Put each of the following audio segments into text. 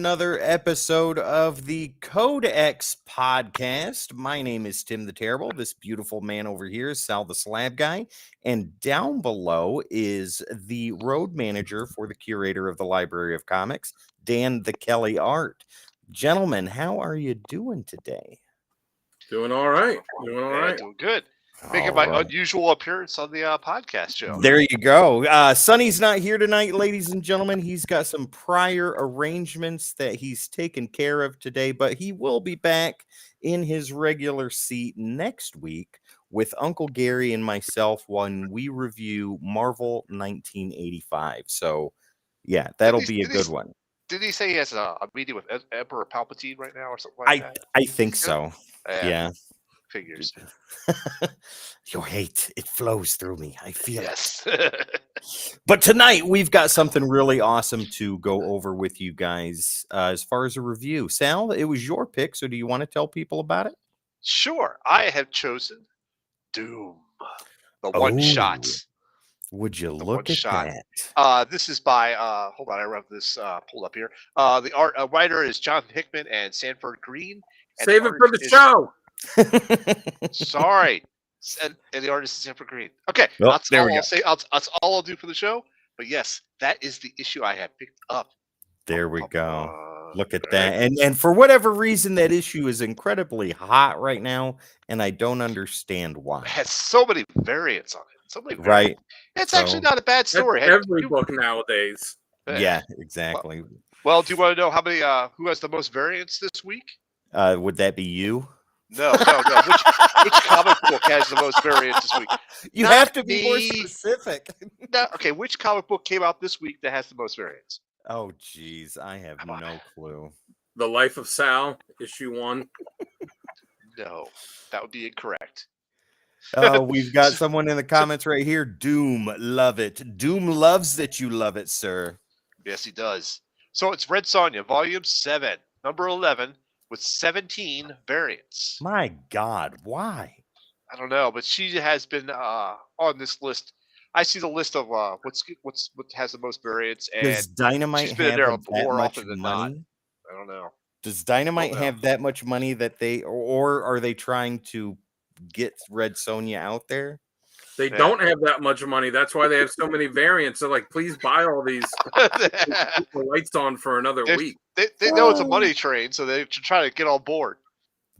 another episode of the Codex podcast. My name is Tim the Terrible. This beautiful man over here is Sal the Slab Guy. And down below is the road manager for the curator of the Library of Comics, Dan the Kelly Art. Gentlemen, how are you doing today? Doing all right. Doing all right. Doing good. Making my unusual appearance on the podcast show. There you go. Sonny's not here tonight, ladies and gentlemen. He's got some prior arrangements that he's taken care of today, but he will be back in his regular seat next week with Uncle Gary and myself when we review Marvel 1985. So, yeah, that'll be a good one. Did he say he has a meeting with Emperor Palpatine right now or something like that? I think so. Yeah. Figures. Your hate, it flows through me. I feel it. But tonight we've got something really awesome to go over with you guys as far as a review. Sal, it was your pick, so do you want to tell people about it? Sure. I have chosen Doom, the one shot. Would you look at that? This is by hold on, I have this pulled up here. The writer is Jonathan Hickman and Sanford Green. Save it for the show. Sorry, and the artist is Sanford Green. Okay, that's all I'll do for the show. But yes, that is the issue I have picked up. There we go. Look at that. And for whatever reason, that issue is incredibly hot right now, and I don't understand why. It has so many variants on it. So many variants. Right. It's actually not a bad story. Every book nowadays. Yeah, exactly. Well, do you want to know how many? Who has the most variants this week? Would that be you? No. Which comic book has the most variants this week? You have to be more specific. No, okay, which comic book came out this week that has the most variants? Oh, geez, I have no clue. The Life of Sal, issue 1. No, that would be incorrect. Oh, we've got someone in the comments right here. Doom, love it. Doom loves that you love it, sir. Yes, he does. So it's Red Sonja, volume 7, number 11. With 17 variants. My God, why? I don't know, but she has been on this list. I see the list of what has the most variants, and does Dynamite she's been have there more often than money? Not. I don't know. Does Dynamite have that much money that they, or are they trying to get Red Sonja out there? They don't have that much money. That's why they have so many variants. They're like, please buy all these. Keep the lights on for another week. They know it's a money train, so they try to get on board.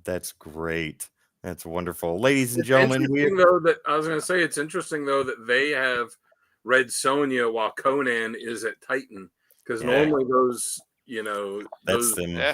That's great. That's wonderful. Ladies and gentlemen, I was going to say, it's interesting, though, that they have Red Sonja while Conan is at Titan. Because normally those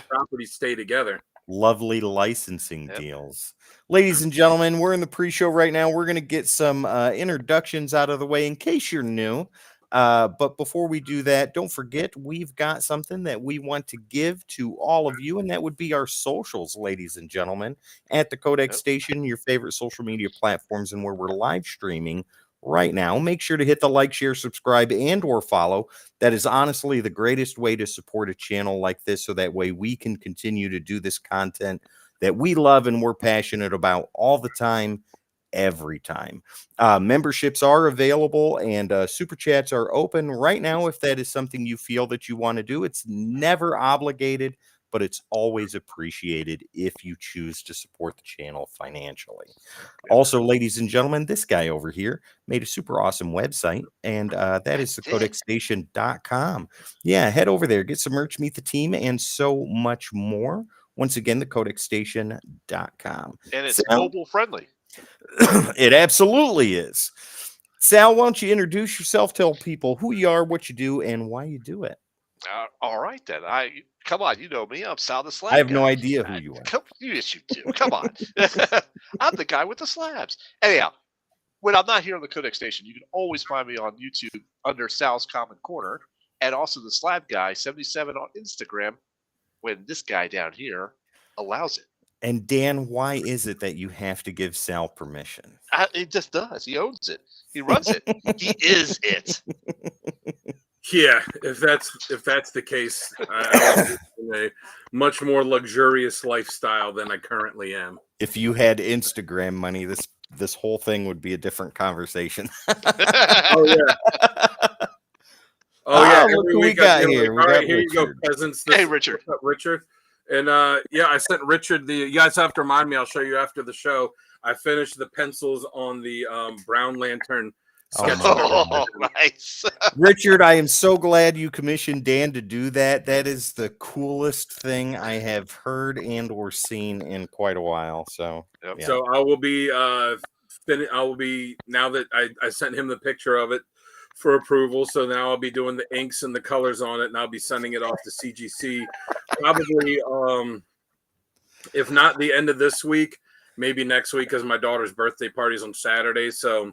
properties stay together. Lovely licensing deals. Ladies and gentlemen, we're in the pre-show right now. We're going to get some introductions out of the way in case you're new. But before we do that, don't forget, we've got something that we want to give to all of you, and that would be our socials, ladies and gentlemen, at the Codex Station, your favorite social media platforms, and where we're live streaming right now. Make sure to hit the like, share, subscribe, and or follow. That is honestly the greatest way to support a channel like this, so that way we can continue to do this content that we love and we're passionate about all the time, every time. Memberships are available, and super chats are open right now if that is something you feel that you want to do. It's never obligated, but it's always appreciated if you choose to support the channel financially. Also, ladies and gentlemen, this guy over here made a super awesome website, and that is thecodexstation.com. Yeah, head over there, get some merch, meet the team, and so much more. Once again, thecodexstation.com. And it's mobile friendly. It absolutely is. Sal, why don't you introduce yourself, tell people who you are, what you do, and why you do it. All right, then. Come on, you know me. I'm Sal the Slab. I have no idea who you are. Yes, you do. Come on. I'm the guy with the slabs. Anyhow, when I'm not here on the Codex Station, you can always find me on YouTube under Sal's Common Corner, and also the Slab Guy 77 on Instagram, when this guy down here allows it. And Dan, why is it that you have to give Sal permission? He just does. He owns it. He runs it. He is it. Yeah, if that's the case, I live in a much more luxurious lifestyle than I currently am. If you had Instagram money, this whole thing would be a different conversation. Oh yeah. Oh yeah, look every who we week I got do, here. like, We all got right, here you go, Richard. peasants. Hey, Richard. What's up, Richard? And yeah, I sent Richard the. You guys have to remind me. I'll show you after the show. I finished the pencils on the Brown Lantern Oh, sketch. my Oh, nice. Richard, I am so glad you commissioned Dan to do that. That is the coolest thing I have heard and or seen in quite a while. So, Yep. yeah. So I will be I will be now that I sent him the picture of it for approval. So now I'll be doing the inks and the colors on it, and I'll be sending it off to CGC probably if not the end of this week, maybe next week, because my daughter's birthday party's on Saturday. So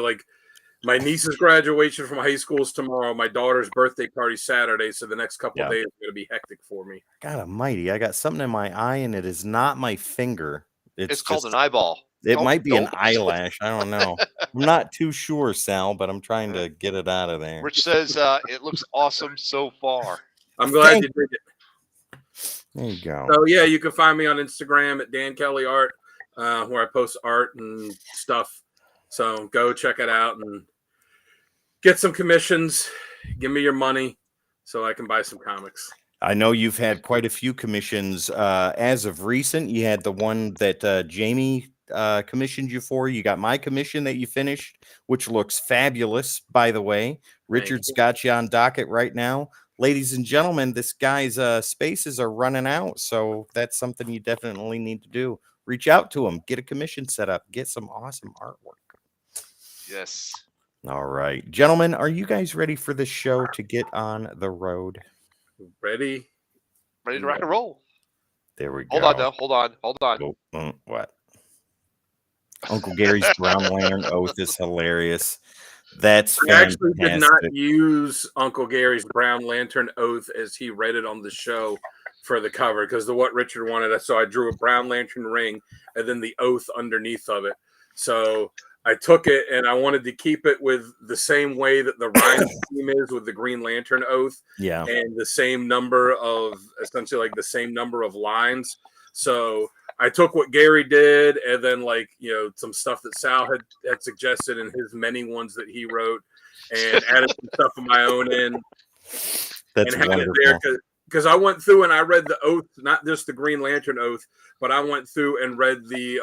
like my niece's graduation from high school is tomorrow. My daughter's birthday party Saturday. So the next couple of days are going to be hectic for me. God almighty, I got something in my eye and it is not my finger. It's called just, an eyeball. it might be an Don't. eyelash. I don't know. I'm not too sure, Sal, but I'm trying to get it out of there. Rich says it looks awesome so far. I'm glad you did it. There you go. So yeah, you can find me on Instagram at Dan Kelly Art, where I post art and stuff. So go check it out and get some commissions. Give me your money so I can buy some comics. I know you've had quite a few commissions as of recent. You had the one that Jamie commissioned you for. You got my commission that you finished, which looks fabulous, by the way. Richard's got you on docket right now. Ladies and gentlemen, this guy's spaces are running out, so that's something you definitely need to do. Reach out to him, get a commission set up, get some awesome artwork. Yes. All right, gentlemen, are you guys ready for this show to get on the road? Ready? Ready to rock and roll. There we go. Hold on, now. Hold on. Oh, what? Uncle Gary's Brown Lantern Oath is hilarious. That's I actually did fantastic. not use Uncle Gary's Brown Lantern Oath as he read it on the show for the cover because what Richard wanted. So I drew a Brown Lantern ring and then the oath underneath of it. So I took it and I wanted to keep it with the same way that the rhyme scheme is with the Green Lantern Oath. Yeah. And the same number of essentially like the same number of lines. So I took what Gary did and then some stuff that Sal had suggested in his many ones that he wrote and added some stuff of my own in. That's and had wonderful. it there because I went through and I read the oath, not just the Green Lantern Oath, but I went through and read the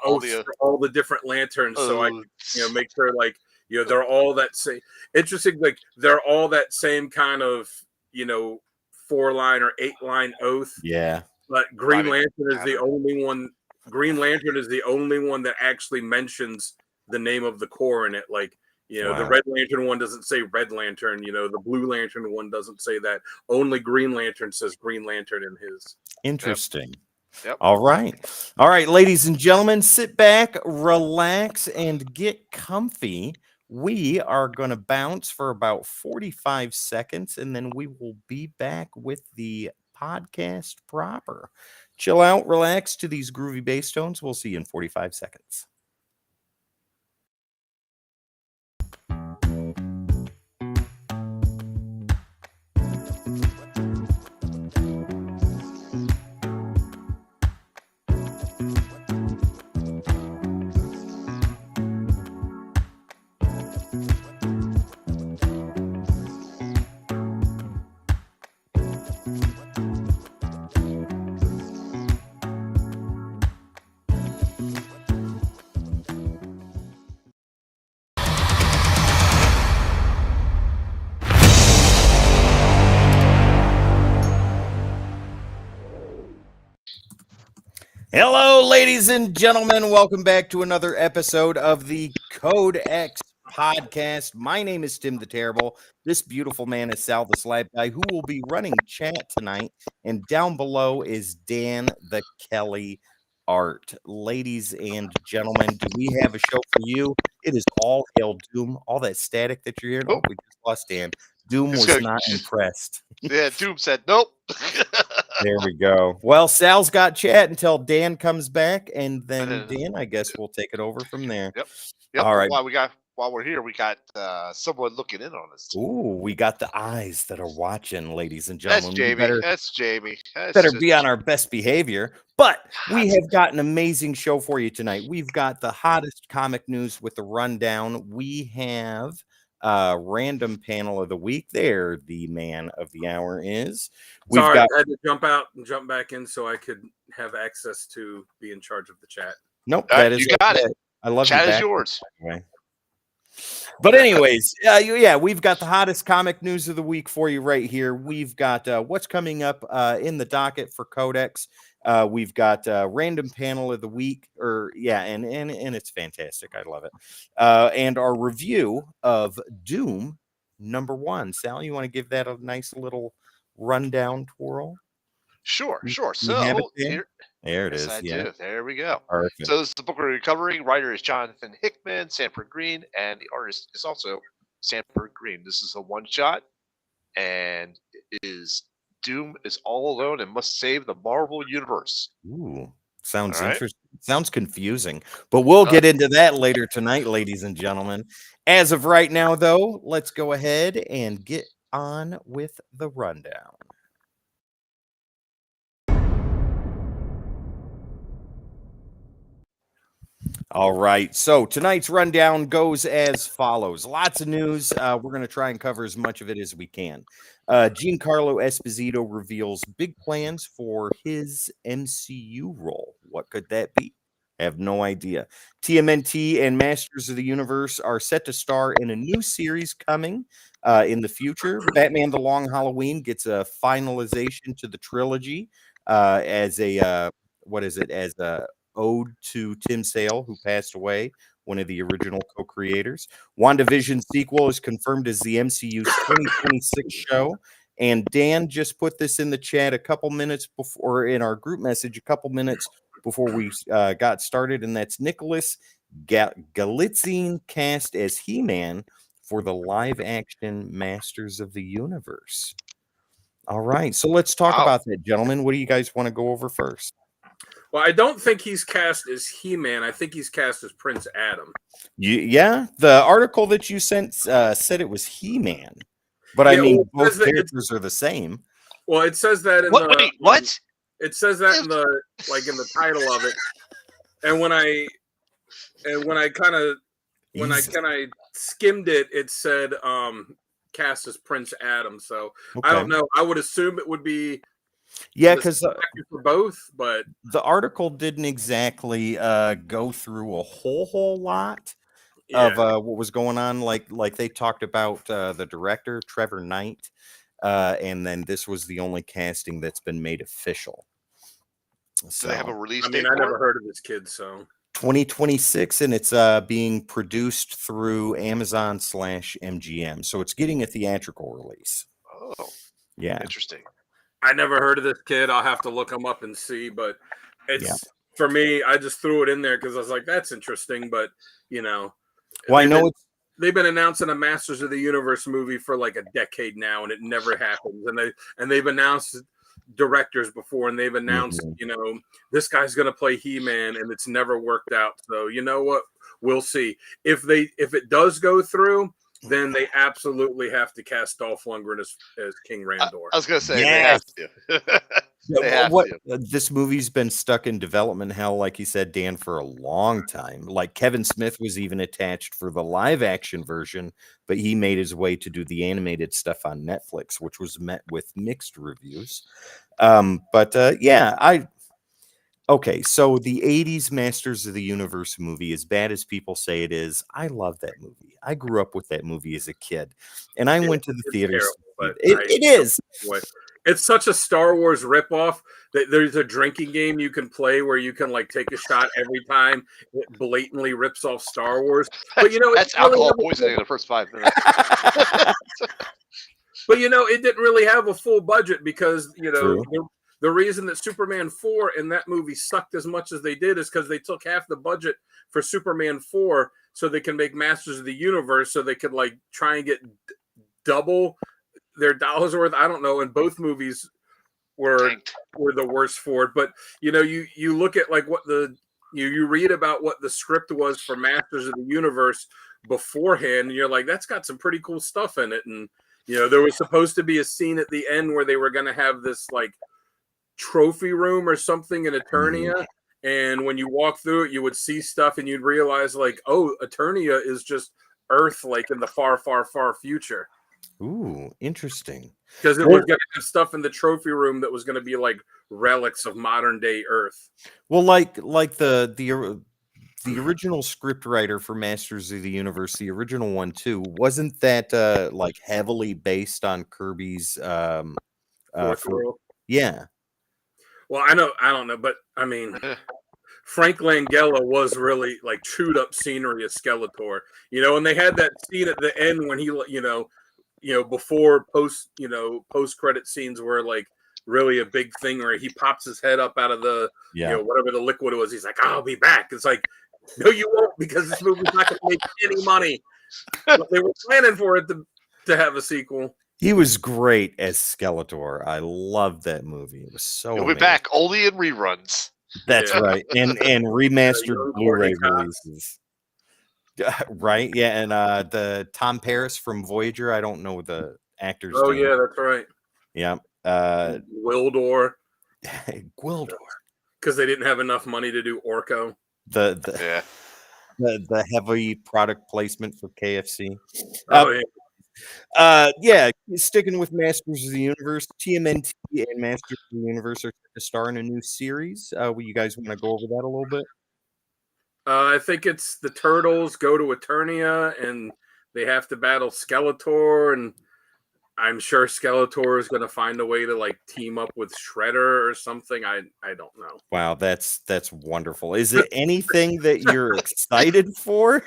oaths for all the different lanterns. So I could, make sure they're all that same. Interesting, they're all that same kind of 4-line or 8-line oath. Yeah. But Green Lantern is the only one. Green Lantern is the only one that actually mentions the name of the Corps in it. The Red Lantern one doesn't say Red Lantern. The Blue Lantern one doesn't say that. Only Green Lantern says Green Lantern in his. Interesting. Yep. All right, ladies and gentlemen, sit back, relax, and get comfy. We are going to bounce for about 45 seconds, and then we will be back with the podcast proper. Chill out, relax to these groovy bass tones. We'll see you in 45 seconds. Hello, ladies and gentlemen. Welcome back to another episode of the Code X podcast. My name is Tim the Terrible. This beautiful man is Sal the Slab Guy, who will be running chat tonight. And down below is Dan the Kelly Art. Ladies and gentlemen, do we have a show for you? It is all hail Doom. All that static that you're hearing. Oh, we just lost Dan. Doom was not impressed. Yeah, Doom said nope. There we go. Well, Sal's got chat until Dan comes back, and then Dan, I guess we'll take it over from there. Yep. All right. While we're here, we got someone looking in on us. Ooh, we got the eyes that are watching, ladies and gentlemen. That's Jamie. Better be on our best behavior. But we have got an amazing show for you tonight. We've got the hottest comic news with the rundown. We have random panel of the week. There, the man of the hour is. Sorry, I had to jump out and jump back in so I could have access to be in charge of the chat. Nope, All that right, is you got okay. it. I love Chat you. is yours. Anyway. But anyways, yeah, we've got the hottest comic news of the week for you right here. We've got what's coming up in the docket for Codex. We've got random panel of the week, and it's fantastic. I love it. And our review of Doom #1. Sal, you want to give that a nice little rundown twirl? Sure. You So have it there? here, There it is. I Yeah. do. There we go. Perfect. So this is the book we're covering. Writer is Jonathan Hickman, Sanford Green, and the artist is also Sanford Green. This is a one-shot, and it is Doom is all alone and must save the Marvel Universe. Ooh, sounds All right. interesting. Sounds confusing, but we'll get into that later tonight, ladies and gentlemen. As of right now, though, let's go ahead and get on with the rundown. All right. So tonight's rundown goes as follows. Lots of news. We're going to try and cover as much of it as we can. Giancarlo Esposito reveals big plans for his MCU role. What could that be? I have no idea. TMNT and Masters of the Universe are set to star in a new series coming in the future. Batman The Long Halloween gets a finalization to the trilogy as a ode to Tim Sale, who passed away, one of the original co-creators. WandaVision sequel is confirmed as the MCU's 2026 show. And Dan just put this in the chat a couple minutes before, in our group message, a couple minutes before we got started. And that's Nicholas Galitzine cast as He-Man for the live-action Masters of the Universe. All right. So let's talk about that, gentlemen. What do you guys want to go over first? Well, I don't think he's cast as He-Man. I think he's cast as Prince Adam. Yeah, the article that you sent said it was He-Man, but I mean both characters are the same. Well, it says that in Wait, what? It says that in the title of it, and when I kind of skimmed it, it said cast as Prince Adam. So okay. I don't know. I would assume it would be. Yeah, because for both, but the article didn't exactly go through a whole lot of what was going on. Like they talked about the director Trevor Knight, and then this was the only casting that's been made official. So they have a release date. I mean, I never heard of this kid, so 2026, and it's being produced through Amazon/MGM, so it's getting a theatrical release. Oh, yeah, interesting. I never heard of this kid. I'll have to look him up and see, but it's for me. I just threw it in there because I was like, "That's interesting." But well, I know they've been announcing a Masters of the Universe movie for like a decade now, and it never happens. And they've announced directors before, and they've announced, this guy's going to play He-Man, and it's never worked out. So you know what? We'll see if it does go through. Then they absolutely have to cast Dolph Lundgren as King Randor. I was going to say, they have to. This movie's been stuck in development hell, like you said, Dan, for a long time. Like Kevin Smith was even attached for the live action version, but he made his way to do the animated stuff on Netflix, which was met with mixed reviews. Okay, so the 80s Masters of the Universe movie, as bad as people say it is, I love that movie. I grew up with that movie as a kid, and I went to the theaters. It is. It's such a Star Wars ripoff that there's a drinking game you can play where you can like take a shot every time it blatantly rips off Star Wars. But that's alcohol poisoning in the first 5 minutes. But it didn't really have a full budget because the reason that Superman 4 and that movie sucked as much as they did is because they took half the budget for Superman 4 so they can make Masters of the Universe so they could like try and get double their dollars worth. I don't know. And both movies were the worst for it. But you look at like what you read about what the script was for Masters of the Universe beforehand, and you're like, that's got some pretty cool stuff in it. And there was supposed to be a scene at the end where they were going to have this like trophy room or something in Eternia, and when you walk through it you would see stuff and you'd realize like, oh, Eternia is just Earth like in the far, far, far future. Ooh, interesting. Because it Well- was going to have stuff in the trophy room that was going to be like relics of modern day Earth. Well, like the original script writer for Masters of the Universe, the original one too, wasn't that like heavily based on Kirby's Fourth World. yeah. Well, I don't know, but I mean, Frank Langella was really like chewed up scenery of Skeletor, and they had that scene at the end when he, before post credit scenes were like really a big thing where he pops his head up out of the, whatever the liquid was. He's like, I'll be back. It's like, no, you won't, because this movie's not going to make any money. But they were planning for it to have a sequel. He was great as Skeletor. I loved that movie. It was so He'll be amazing. back only in reruns. That's Yeah. right. And remastered young Blu-ray Courtney Cox. releases. Right? Yeah, and the Tom Paris from Voyager, I don't know the actor's Oh name. yeah, that's right. Yeah. Wildor, Gwildor. because they didn't have enough money to do Orko. The Yeah. the heavy product placement for KFC. Oh yeah. Yeah, sticking with Masters of the Universe, TMNT and Masters of the Universe are to star in a new series. Will you guys want to go over that a little bit? I think it's the Turtles go to Eternia and they have to battle Skeletor, and I'm sure Skeletor is going to find a way to like team up with Shredder or something. I don't know. Wow, that's wonderful. Is it anything that you're excited for?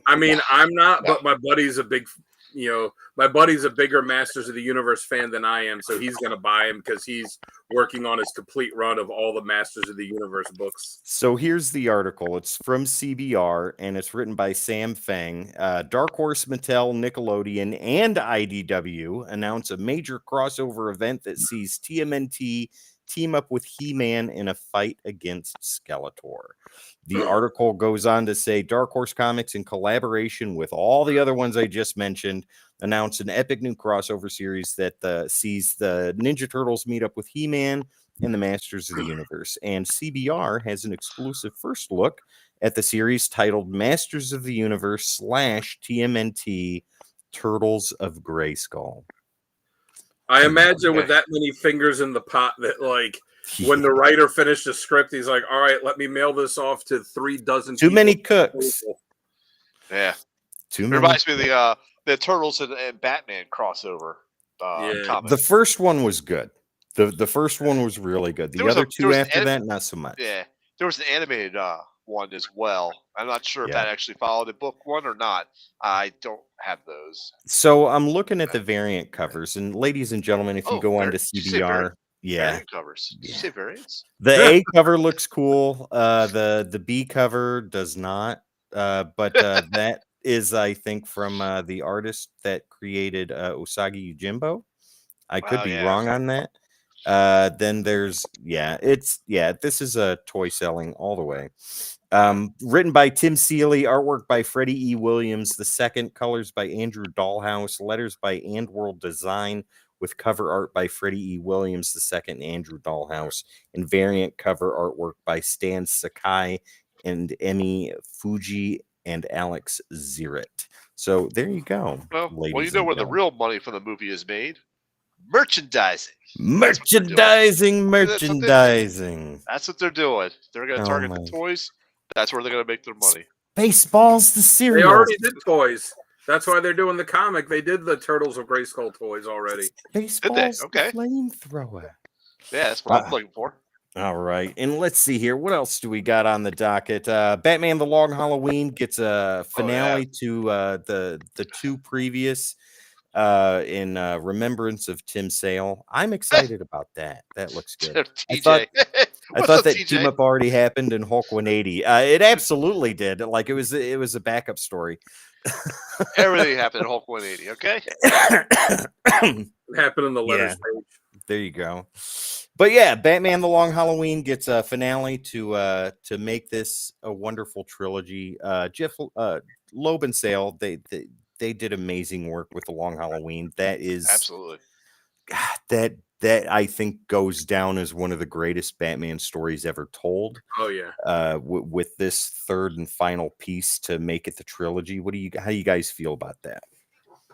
I mean, I'm not, but my buddy's a bigger Masters of the Universe fan than I am, so he's going to buy him because he's working on his complete run of all the Masters of the Universe books. So here's the article. It's from CBR and it's written by Sam Feng. Dark Horse, Mattel, Nickelodeon, and IDW announce a major crossover event that sees TMNT team up with He-Man in a fight against Skeletor. The article goes on to say Dark Horse Comics, in collaboration with all the other ones I just mentioned, announced an epic new crossover series that sees the Ninja Turtles meet up with He-Man and the Masters of the Universe. And CBR has an exclusive first look at the series titled Masters of the Universe / TMNT Turtles of Grayskull. I imagine with that many fingers in the pot that like when the writer finished the script, he's like, all right, let me mail this off to 3 dozen Too people. many cooks. Yeah. Too It many. reminds me of the Turtles and Batman crossover comic. The first one was good. The first one was really good. The other two after that, not so much. Yeah. There was an animated one as well. I'm not sure if Yeah. that actually followed in book one or not. I don't have those. So I'm looking at the variant covers, and ladies and gentlemen, if you go on to did you say CBR, yeah, Variant covers. Did you say variants? the A cover looks cool. The B cover does not. But that is, I think, from the artist that created Usagi Yojimbo. I could Oh, be yeah. wrong on that. Then there's this is a toy selling all the way. Written by Tim Seeley, artwork by Freddie E. Williams II, colors by Andrew Dahlhaus, letters by And World Design, with cover art by Freddie E. Williams II and Andrew Dahlhaus, and variant cover artwork by Stan Sakai and Emi Fuji and Alex Zirit. So there you go. Well, ladies you know and where the gentlemen. real money from the movie is made? Merchandising. Merchandising. That's what they're doing. They're going to Oh, target my. the toys. That's where they're going to make their money. Baseballs, the They cereal. already did toys. That's why they're doing the comic. They did the Turtles of Grayskull toys already. Baseballs, Okay. the flamethrower. Yeah, that's what I'm looking for. All right, and let's see here. What else do we got on the docket? Batman: The Long Halloween gets a finale to the two previous in remembrance of Tim Sale. I'm excited about that. That looks good. TJ. I What's thought up, that TJ? team up already happened in Hulk 180. It absolutely did. Like it was a backup story. Everything happened in Hulk 180, okay? It happened in the letters Yeah. page. There you go. But yeah, Batman: The Long Halloween gets a finale to make this a wonderful trilogy. Jeff Loeb and Sale, they did amazing work with The Long Halloween. That is Absolutely. God, that that I think goes down as one of the greatest Batman stories ever told. Oh yeah. With this third and final piece to make it the trilogy. How do you guys feel about that?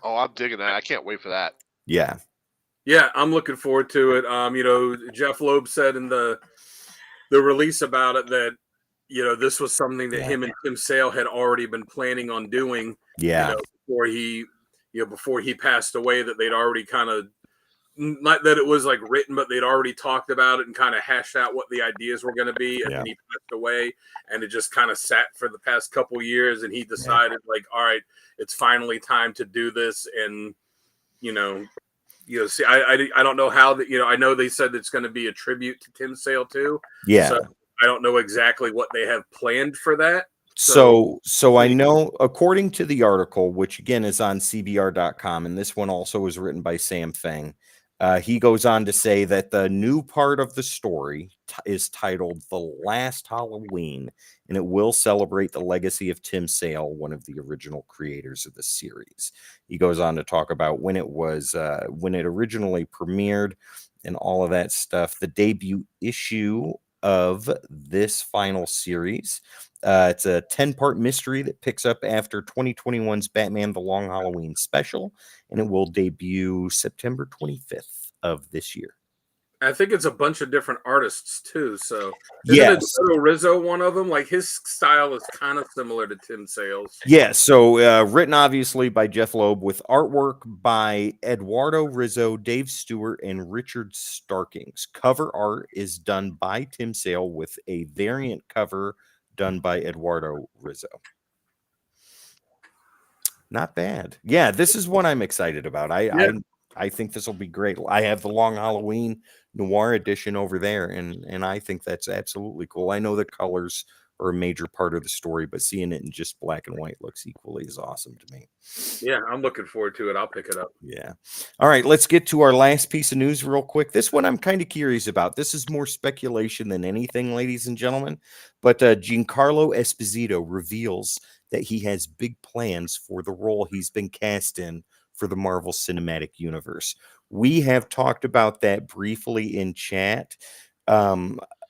Oh, I'm digging that. I can't wait for that. Yeah. Yeah, I'm looking forward to it. Jeff Loeb said in the release about it that, this was something that him and Tim Sale had already been planning on doing. Yeah. Before he passed away, that they'd already kind of, not that it was like written, but they'd already talked about it and kind of hashed out what the ideas were going to be. And then he passed away, and it just kind of sat for the past couple years. And he decided, like, all right, it's finally time to do this. And see, I don't know how that. I know they said it's going to be a tribute to Tim Sale too. Yeah. So I don't know exactly what they have planned for that. So I know, according to the article, which again is on CBR.com, and this one also was written by Sam Feng, he goes on to say that the new part of the story is titled The Last Halloween, and it will celebrate the legacy of Tim Sale, one of the original creators of the series. He goes on to talk about when it originally premiered and all of that stuff. The debut issue of this final series. It's a 10-part mystery that picks up after 2021's Batman The Long Halloween special, and it will debut September 25th of this year. I think it's a bunch of different artists too. So yes, Eduardo Rizzo one of them? Like, his style is kind of similar to Tim Sale's. Yeah, so written obviously by Jeff Loeb with artwork by Eduardo Rizzo, Dave Stewart, and Richard Starkings. Cover art is done by Tim Sale with a variant cover done by Eduardo Rizzo. Not bad. Yeah, this is one I'm excited about. I think this will be great. I have the Long Halloween Noir edition over there, and I think that's absolutely cool. I know the colors are a major part of the story, but seeing it in just black and white looks equally as awesome to me. Yeah, I'm looking forward to it. I'll pick it up. Yeah. All right, let's get to our last piece of news real quick. This one I'm kind of curious about. This is more speculation than anything, ladies and gentlemen. But Giancarlo Esposito reveals that he has big plans for the role he's been cast in for the Marvel Cinematic Universe. We have talked about that briefly in chat.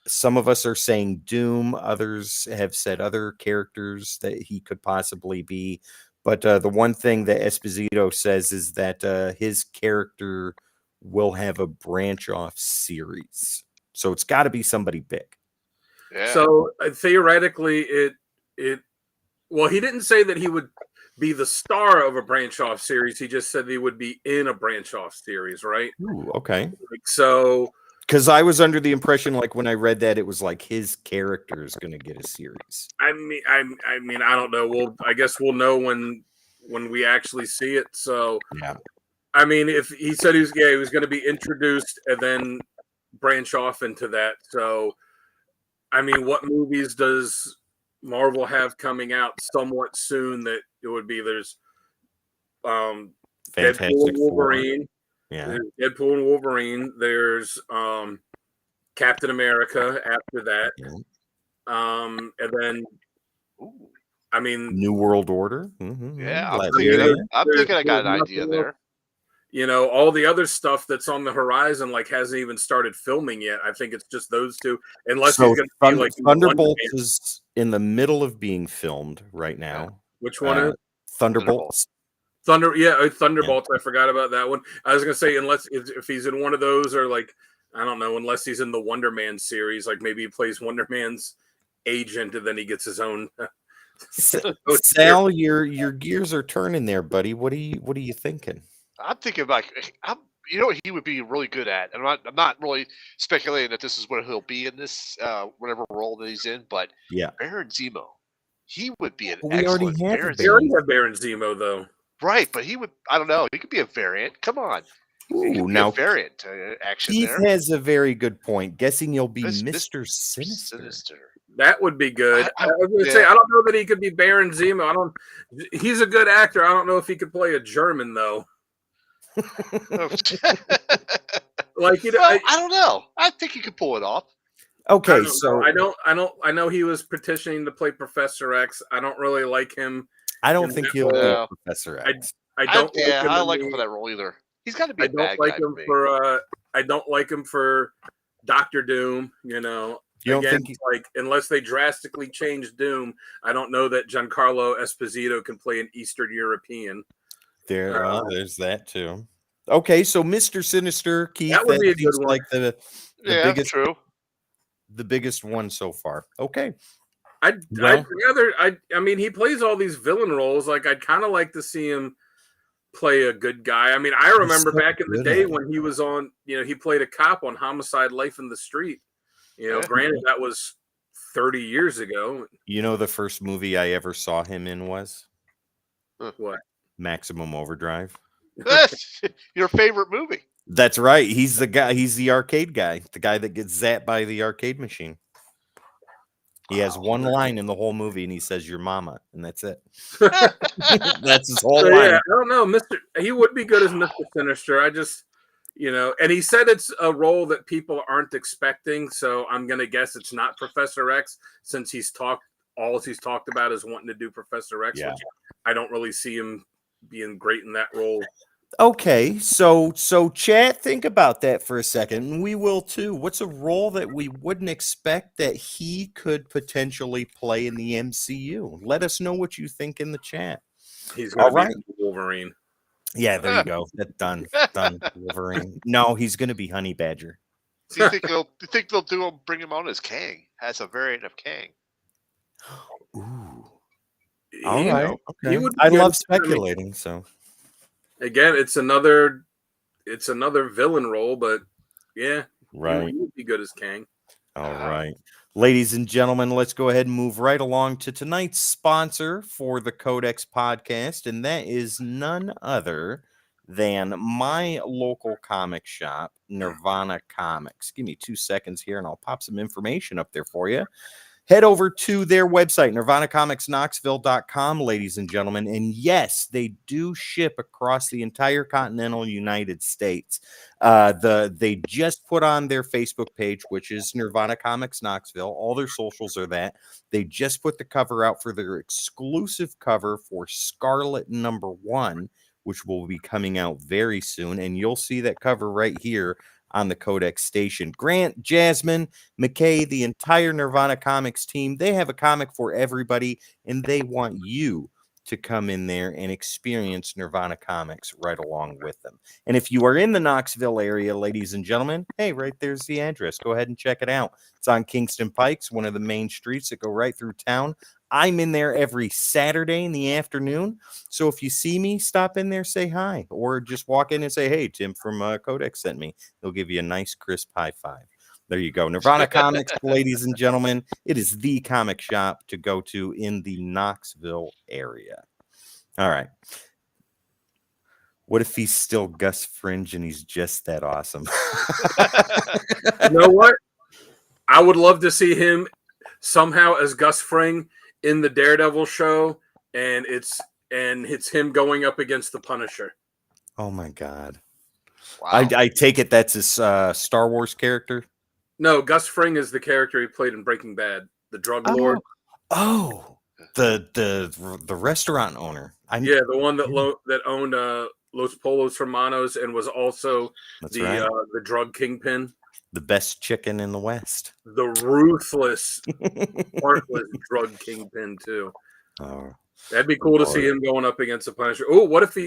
Some of us are saying Doom. Others have said other characters that he could possibly be. But the one thing that Esposito says is that his character will have a branch-off series. So it's got to be somebody big. Yeah. So theoretically, well, he didn't say that he would be the star of a branch-off series. He just said he would be in a branch-off series, right? Ooh, okay. Like, so... Because I was under the impression, like when I read that, it was like his character is going to get a series. I mean, I don't know. I guess we'll know when we actually see it. So, yeah. I mean, if he said he was going to be introduced and then branch off into that. So, I mean, what movies does Marvel have coming out somewhat soon that it would be? There's Fantastic Deadpool and Wolverine. Yeah. There's Deadpool and Wolverine. There's Captain America after that. Yeah. And then, I mean, New World Order. Mm-hmm. Yeah, I'm thinking I got an idea there. All the other stuff that's on the horizon, like, hasn't even started filming yet. I think it's just those two. Unless so he's going to be like Thunderbolts is in the middle of being filmed right now. Which one is Thunderbolts? Thunderbolts. Yeah. I forgot about that one. I was gonna say, unless if he's in one of those, or like, I don't know, unless he's in the Wonder Man series, like maybe he plays Wonder Man's agent and then he gets his own. Sal, your gears are turning there, buddy. What are you thinking? I'm thinking like, you know what he would be really good at, and I'm not really speculating that this is what he'll be in this whatever role that he's in, but yeah, Baron Zemo, he would be an we excellent Baron. We already have Baron Zemo though. Right, but he would. I don't know. He could be a variant. Come on. Ooh, now a variant action. Keith there has a very good point. Guessing you'll be Mr. Sinister. That would be good. I was going to say, I don't know that he could be Baron Zemo. He's a good actor. I don't know if he could play a German though. Like, I don't know. I think he could pull it off. Okay, I know he was petitioning to play Professor X. I don't really like him. I don't think he'll be Professor X. I don't. I like him for that role either. He's got to be I a don't bad like guy to him me. for I don't like him for Doctor Doom. You know, You don't again, think like unless they drastically change Doom, I don't know that Giancarlo Esposito can play an Eastern European. there's that too. Okay, so Mr. Sinister, Keith, That would be a seems good one. like the Yeah, biggest true. the biggest one so far. Okay. I'd Well- rather I mean he plays all these villain roles. Like I'd kind of like to see him play a good guy. I mean, I remember so back in the good day at it. when he was on, you know, he played a cop on Homicide: Life in the Street. You know, Yeah. granted that was 30 years ago. You know the first movie I ever saw him in was What? Maximum Overdrive. Your favorite movie. That's right. He's the guy, he's the arcade guy, the guy that gets zapped by the arcade machine. He has Wow. one line in the whole movie and he says your mama, and that's it. That's his whole So, line. yeah, I don't know, He would be good as Mr. Sinister. I just, you know, and he said it's a role that people aren't expecting. So I'm gonna guess it's not Professor X, since he's talked about is wanting to do Professor X. Yeah. Which I don't really see him being great in that role. Okay, so chat, think about that for a second, and we will too. What's a role that we wouldn't expect that he could potentially play in the MCU? Let us know what you think in the chat. He's gonna All right. be Wolverine. Yeah, there you go. That's done. Done. Wolverine. No, he's gonna be Honey Badger. Do you think they'll bring him on as Kang, as a variant of Kang? Ooh. He- All you right. know, Okay. he would be I good. love I mean, speculating, so again, it's another villain role, but yeah, right. he would be good as Kang. All right. Ladies and gentlemen, let's go ahead and move right along to tonight's sponsor for the Codex podcast, and that is none other than my local comic shop, Nirvana Comics. Give me 2 seconds here, and I'll pop some information up there for you. Head over to their website, nirvanacomicsknoxville.com, ladies and gentlemen. And yes, they do ship across the entire continental United States. They just put on their Facebook page, which is Nirvana Comics Knoxville. All their socials are that. They just put the cover out for their exclusive cover for Scarlet #1, which will be coming out very soon. And you'll see that cover right here on the Codex station. Grant, Jasmine, McKay, the entire Nirvana Comics team, they have a comic for everybody, and they want you to come in there and experience Nirvana Comics right along with them. And if you are in the Knoxville area, ladies and gentlemen, hey, right there's the address. Go ahead and check it out. It's on Kingston Pikes, one of the main streets that go right through town. I'm in there every Saturday in the afternoon. So if you see me, stop in there, say hi, or just walk in and say, hey, Tim from Codex sent me. They'll give you a nice, crisp high five. There you go. Nirvana Comics, ladies and gentlemen. It is the comic shop to go to in the Knoxville area. All right. What if he's still Gus Fringe and he's just that awesome? You know what? I would love to see him somehow as Gus Fring in the Daredevil show, and it's him going up against the Punisher. Oh my God. Wow. I take it that's his Star Wars character. No, Gus Fring is the character he played in Breaking Bad, the drug lord. Oh, the restaurant owner. Yeah, the one that owned Los Polos Hermanos and was also That's the right. the drug kingpin, The best chicken in the West. the ruthless, heartless drug kingpin too. Oh, That'd be cool to see him going up against the Punisher. Oh, what if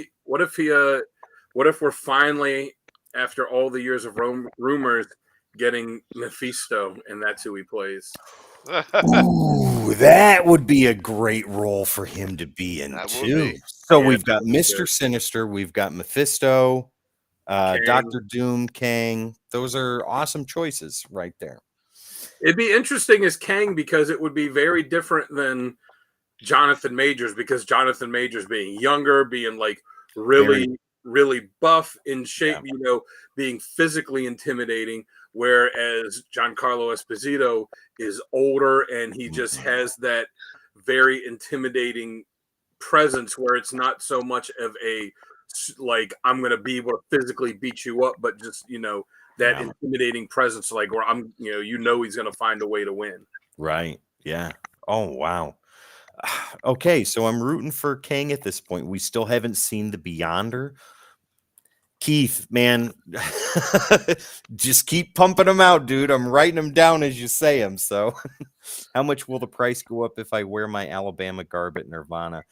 we're finally, after all the years of rumors, getting Mephisto, and that's who he plays. ooh, that would be a great role for him to be in That would too. be. So Yeah, we've got that'd be Mr. good. Sinister, we've got Mephisto, Kang. Dr. Doom, Kang. Those are awesome choices right there. It'd be interesting as Kang because it would be very different than Jonathan Majors, because Jonathan Majors being younger, being like really buff, in shape, Yeah. you know, being physically intimidating, whereas Giancarlo Esposito is older and he just Mhm. has that very intimidating presence where it's not so much of a like I'm going to be able to physically beat you up, but just, you know, that Yeah. intimidating presence, like where you know he's going to find a way to win. Right. Yeah. Oh, wow. Okay, so I'm rooting for Kang at this point. We still haven't seen the Beyonder. Keith, man, just keep pumping them out, dude. I'm writing them down as you say them. So, how much will the price go up if I wear my Alabama garb at Nirvana?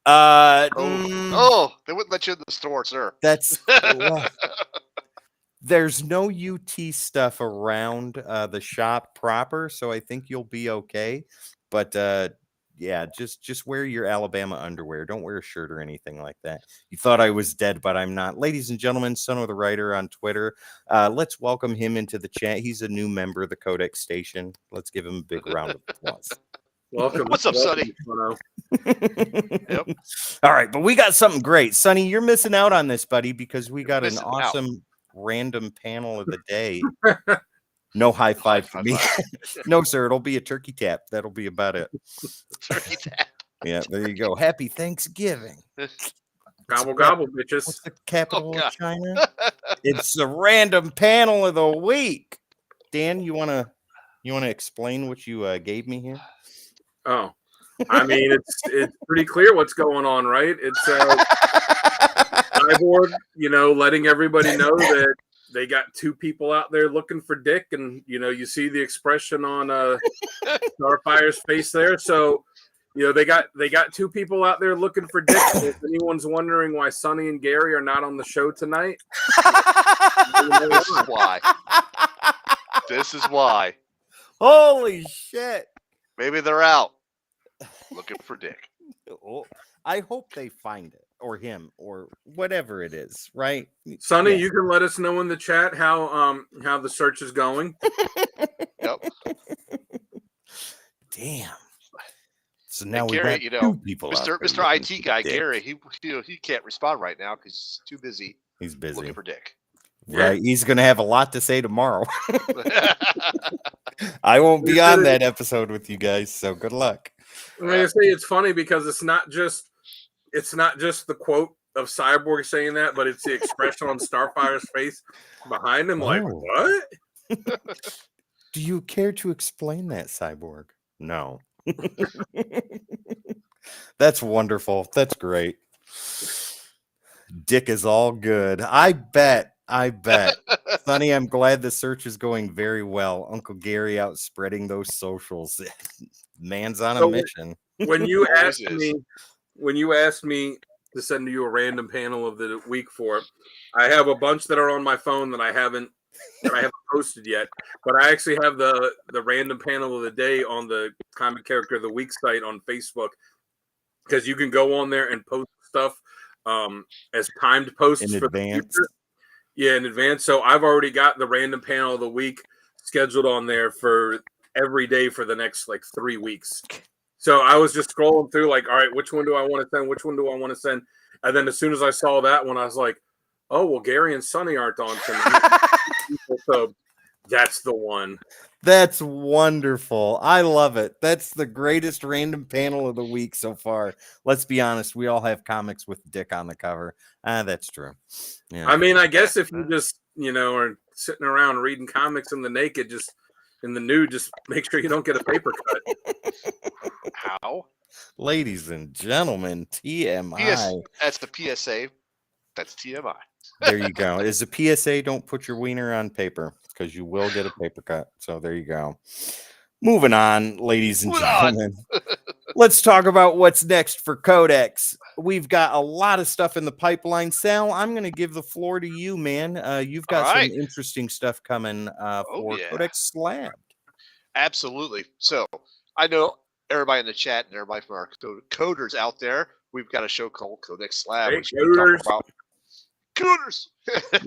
Oh, they wouldn't let you in the store, sir. That's there's no UT stuff around the shop proper, so I think you'll be okay. But yeah, just wear your Alabama underwear. Don't wear a shirt or anything like that. You thought I was dead, but I'm not. Ladies and gentlemen, Son of the Writer on Twitter. Let's welcome him into the chat. He's a new member of the Codex Station. Let's give him a big round of applause. Welcome. What's up, Sonny? Sonny? Yep. All right, but we got something great. Sonny, you're missing out on this, buddy, because we got an missing out. awesome random panel of the day. No high five for High me. No, sir. It'll be a turkey tap. That'll be about it. Turkey tap. Yeah, there you go. Happy Thanksgiving. Gobble gobble, bitches. What's the capital God. of China? It's the random panel of the week. Dan, you wanna explain what you gave me here? Oh, I mean, it's pretty clear what's going on, right? It's Cyborg, letting everybody know that they got two people out there looking for Dick, and you see the expression on Starfire's face there. So, they got two people out there looking for Dick. If anyone's wondering why Sonny and Gary are not on the show tonight, This is why. This is why. Holy shit. Maybe they're out looking for Dick. Oh, I hope they find it or him or whatever it is, right? Sonny, Yeah. you can let us know in the chat how the search is going. Yep. Damn. So now And we Gary, got two people. out there Mr. looking IT for guy, Dick. Gary, he can't respond right now because he's too busy He's busy. looking for Dick. Right. He's going to have a lot to say tomorrow. I won't be on that episode with you guys, so good luck. I mean, I say it's funny because it's not just the quote of Cyborg saying that, but it's the expression on Starfire's face behind him. Like, Oh. what? Do you care to explain that, Cyborg? No. That's wonderful. That's great. Dick is all good. I bet. Sonny, I'm glad the search is going very well. Uncle Gary out spreading those socials. Man's on a So, mission. When you Always asked me to send you a random panel of the week for it, I have a bunch that are on my phone that I haven't posted yet, but I actually have the random panel of the day on the Comic Character of the Week site on Facebook, because you can go on there and post stuff as timed posts In for advance. the future. Yeah, in advance. So I've already got the random panel of the week scheduled on there for every day for the next 3 weeks. So I was just scrolling through all right, which one do I want to send? Which one do I want to send? And then as soon as I saw that one, I was like, oh, well, Gary and Sonny aren't on tonight. So that's the one. That's wonderful. I love it. That's the greatest random panel of the week so far. Let's be honest. We all have comics with Dick on the cover. That's true. Yeah. I mean, I guess if you just, are sitting around reading comics in the naked, just in the nude, just make sure you don't get a paper cut. How? Ladies and gentlemen, TMI. That's the PSA. That's TMI. There you go. Is a PSA, don't put your wiener on paper because you will get a paper cut. So there you go. Moving on, ladies and gentlemen. Let's talk about what's next for Codex. We've got a lot of stuff in the pipeline. Sal, I'm going to give the floor to you, man. You've got All right. some interesting stuff coming for yeah. Codex Slab. Absolutely. So I know everybody in the chat and everybody from our coders out there, we've got a show called Codex Slab, Hey, which we talk coders. about coders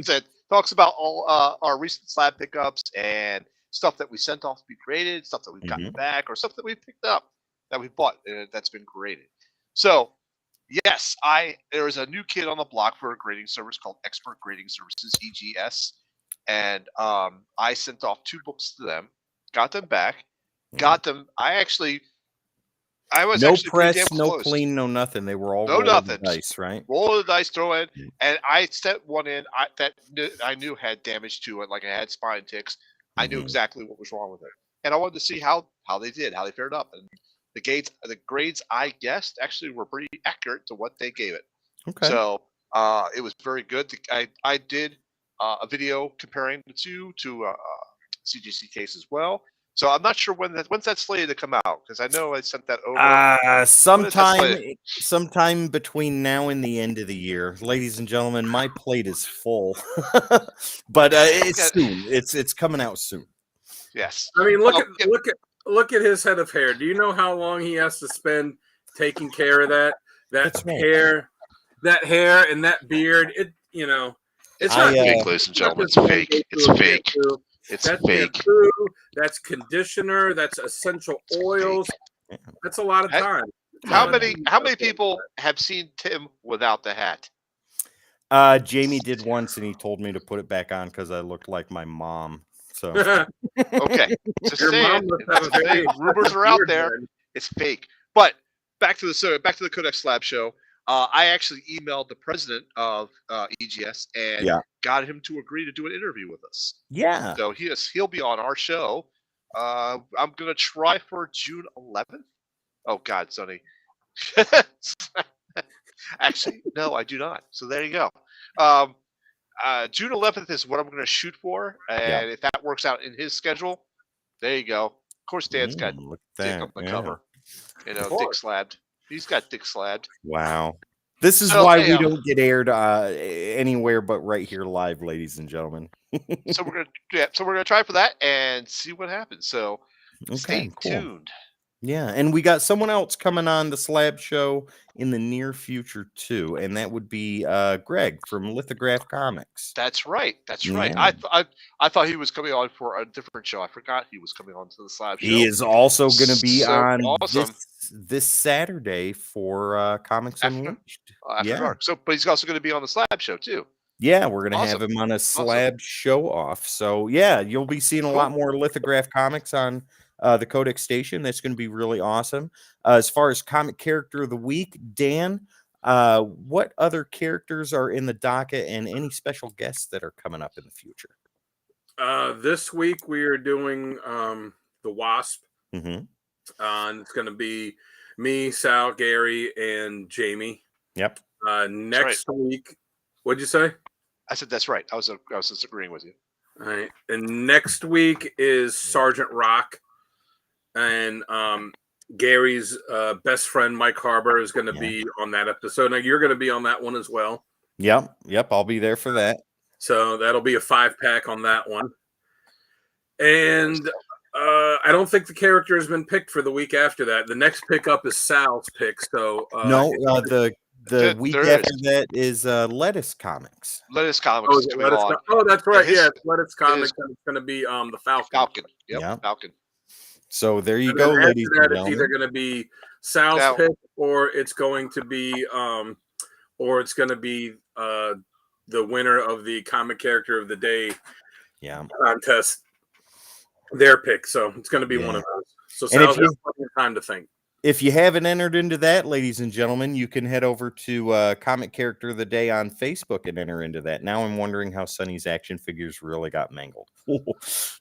that talks about all our recent slab pickups and stuff that we sent off to be created, stuff that we've gotten back, or stuff that we picked up that we bought that's been created. So yes, there is a new kid on the block for a grading service called Expert Grading Services, EGS, and I sent off 2 books to them, got them back, got them. I was No actually pretty press, damn no close. clean, no nothing. They were all No rolling nothing. dice, right? Roll the dice, throw in, and I sent one in that I knew had damage to it, like I had spine ticks. I knew exactly what was wrong with it, and I wanted to see how they did, how they fared up, and the grades I guessed actually were pretty accurate to what they gave it. Okay. So It was very good. I did a video comparing the two to CGC case as well. So I'm not sure when's that slated to come out, because I know I sent that over. Sometime between now and the end of the year, ladies and gentlemen. My plate is full, but it's soon. It's coming out soon. Yes. I mean, look at his head of hair. Do you know how long he has to spend taking care of that That's right. hair, and that beard? It's not fake, ladies and gentlemen. It's fake. It's fake. That's fake. Shampoo, that's conditioner. That's essential oils. That's a lot of time. How many people have seen Tim without the hat? Jamie did once, and he told me to put it back on because I looked like my mom. So okay, just Your saying. Rumors are out there. It's fake. But back to the Codex Slab show. I actually emailed the president of EGS and got him to agree to do an interview with us. Yeah. So he'll be on our show. I'm gonna try for June 11th. Oh God, Sonny. Actually, no, I do not. So there you go. June 11th is what I'm going to shoot for, and if that works out in his schedule, there you go. Of course, Dan's got Dick on the cover. Dick slabbed. He's got Dick slabbed. Wow. This is why we don't get aired anywhere but right here live, ladies and gentlemen. So we're gonna try for that and see what happens. So stay tuned. Yeah, and we got someone else coming on the Slab show in the near future too, and that would be Greg from Lithograph Comics. That's right. That's right. I thought he was coming on for a different show. I forgot he was coming on to the Slab show. He is also going to be on awesome. this Saturday for Comics Unleashed. After dark. So, but he's also going to be on the Slab show too. Yeah, we're going to have him on a Slab show off. So yeah, you'll be seeing a lot more Lithograph Comics on the Codex Station. That's going to be really awesome. As far as comic character of the week, Dan, what other characters are in the docket and any special guests that are coming up in the future? This week we are doing the Wasp. Mm-hmm. And it's going to be me, Sal, Gary, and Jamie. Yep. Next week, what'd you say? I said that's right. I was just agreeing with you. All right. And next week is Sergeant Rock. And Gary's best friend, Mike Harbor, is going to be on that episode. Now, you're going to be on that one as well. Yep. I'll be there for that. So that'll be a 5-pack on that one. And I don't think the character has been picked for the week after that. The next pickup is Sal's pick. So the week after that is Lettuce Comics. Lettuce Comics. That's right. Lettuce Comics. And it's going to be the Falcon. Yep. Falcon. So there you go, ladies and gentlemen. It's either going to be Sal's pick, or it's going to be the winner of the comic character of the day contest. Their pick. So it's going to be one of those. So Sal's got plenty of time to think. If you haven't entered into that, ladies and gentlemen, you can head over to Comic Character of the Day on Facebook and enter into that. Now I'm wondering how Sonny's action figures really got mangled.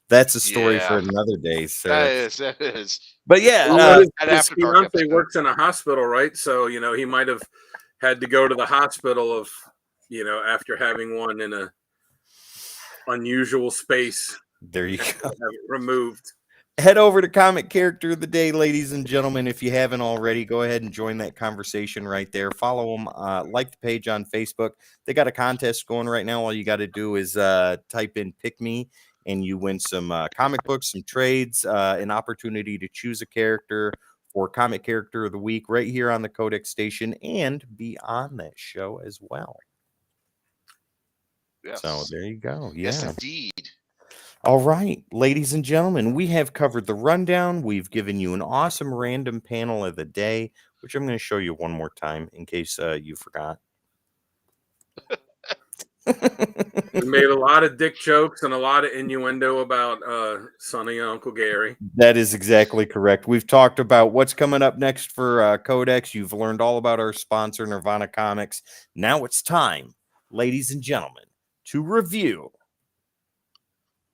That's a story for another day, sir. That is. But yeah, his fiance works in a hospital, right? So, he might have had to go to the hospital after having one in a unusual space. There you go. Have it removed. Head over to Comic Character of the Day, ladies and gentlemen. If you haven't already, go ahead and join that conversation right there. Follow them, like the page on Facebook. They got a contest going right now. All you got to do is type in Pick Me, and you win some comic books, some trades, an opportunity to choose a character for Comic Character of the Week right here on the Codex Station and be on that show as well. Yes. So there you go. Yes, indeed. All right, ladies and gentlemen, we have covered the rundown. We've given you an awesome random panel of the day, which I'm going to show you one more time in case you forgot. We made a lot of dick jokes and a lot of innuendo about Sonny and Uncle Gary. That is exactly correct. We've talked about what's coming up next for Codex. You've learned all about our sponsor, Nirvana Comics. Now it's time, ladies and gentlemen, to review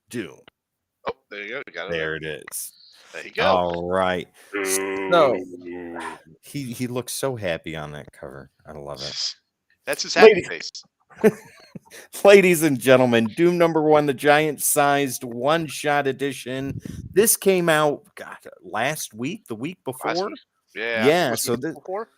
Doom. Oh, there you go. You got it. There it is. There you go. All right. So he looks so happy on that cover. I love it. That's his happy Ladies- face. Ladies and gentlemen, Doom #1, the giant-sized one-shot edition. This came out, God, last week, the week Last before. week. Yeah. I think Yeah, it was so the week before.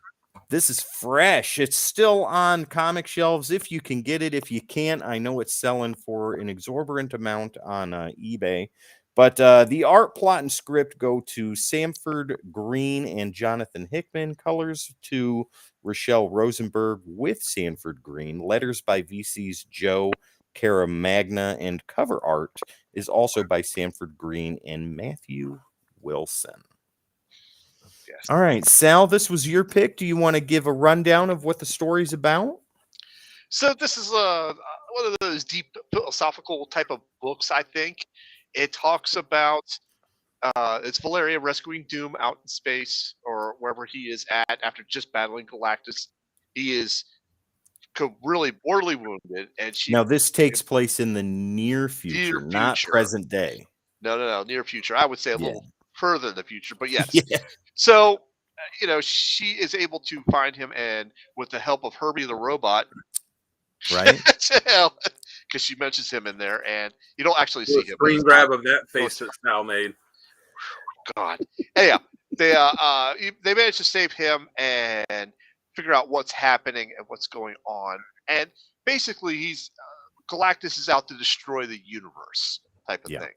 this is fresh. It's still on comic shelves if you can get it. If you can't, I know it's selling for an exorbitant amount on eBay. But the art, plot, and script go to Sanford Green and Jonathan Hickman. Colors to Rochelle Rosenberg with Sanford Green. Letters by VC's Joe Caramagna. And cover art is also by Sanford Green and Matthew Wilson. Yes. All right, Sal, this was your pick. Do you want to give a rundown of what the story's about? So this is one of those deep philosophical type of books. I think it talks about it's Valeria rescuing Doom out in space or wherever he is at after just battling Galactus. He is really mortally wounded, and she Now, this takes place in the near future, not future. present day. no near future. I would say a Yeah. little further in the future, but yes. Yeah. So she is able to find him, and with the help of Herbie the robot, Right? because she mentions him in there, and you don't actually see him. but Screen he's grab not- of that face that Sal made. God. Anyhow, they managed to save him and figure out what's happening and what's going on. And basically, he's Galactus is out to destroy the universe type of Yeah. thing.